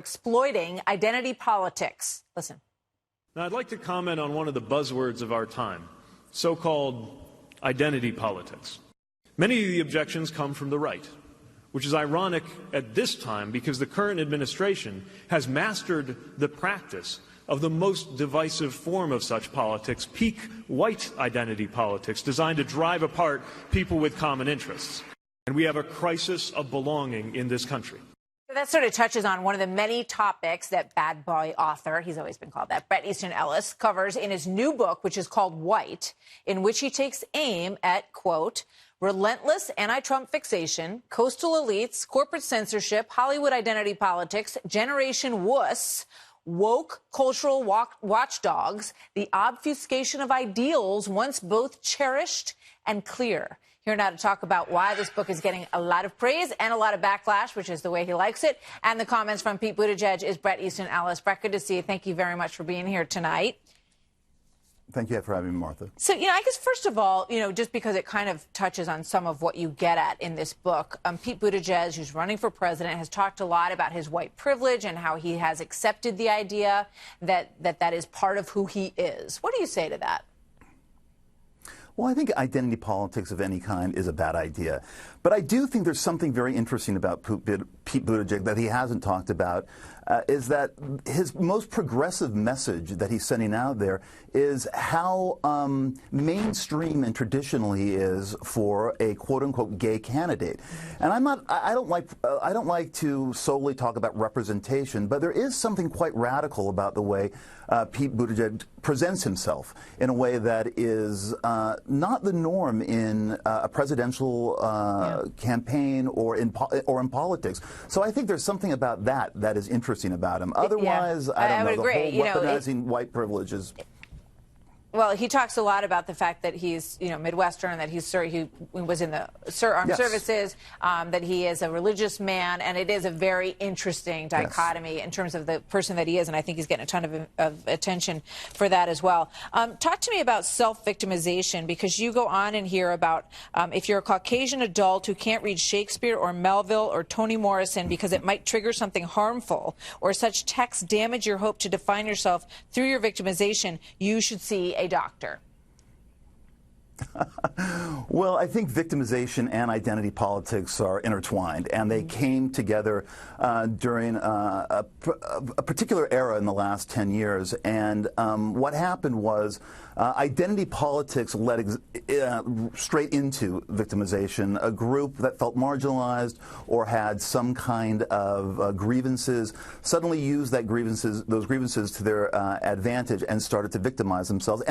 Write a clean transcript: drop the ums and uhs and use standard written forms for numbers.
exploiting identity politics. Listen. Now, I'd like to comment on one of the buzzwords of our time, so-called identity politics. Many of the objections come from the right, which is ironic at this time because the current administration has mastered the practice of the most divisive form of such politics, peak white identity politics, designed to drive apart people with common interests. And we have a crisis of belonging in this country. That sort of touches on one of the many topics that bad boy author, he's always been called that, Bret Easton Ellis, covers in his new book, which is called White, in which he takes aim at, quote, relentless anti-Trump fixation, coastal elites, corporate censorship, Hollywood identity politics, Generation Wuss, woke cultural watchdogs, the obfuscation of ideals once both cherished and clear. Here now to talk about why this book is getting a lot of praise and a lot of backlash, which is the way he likes it, and the comments from Pete Buttigieg is Bret Easton Ellis. Bret, good to see you. Thank you very much for being here tonight. Thank you for having me, Martha. So, I guess first of all, just because it kind of touches on some of what you get at in this book, Pete Buttigieg, who's running for president, has talked a lot about his white privilege and how he has accepted the idea that is part of who he is. What do you say to that? Well, I think identity politics of any kind is a bad idea. But I do think there's something very interesting about Pete Buttigieg that he hasn't talked about, is that his most progressive message that he's sending out there is how mainstream and traditional he is for a quote-unquote gay candidate. And I don't like to solely talk about representation, but there is something quite radical about the way Pete Buttigieg presents himself in a way that is not the norm in a presidential campaign or in politics. So I think there's something about that is interesting about him. Otherwise, I don't know. The whole weaponizing white privilege is. Well, he talks a lot about the fact that he's, Midwestern, that he was in the armed services, that he is a religious man, and it is a very interesting dichotomy in terms of the person that he is, and I think he's getting a ton of attention for that as well. Talk to me about self-victimization, because you go on in here about if you're a Caucasian adult who can't read Shakespeare or Melville or Toni Morrison because it might trigger something harmful, or such texts damage your hope to define yourself through your victimization, you should see a doctor. Well, I think victimization and identity politics are intertwined, and they came together during a particular era in the last 10 years. And what happened was identity politics led straight into victimization. A group that felt marginalized or had some kind of grievances suddenly used those grievances to their advantage and started to victimize themselves.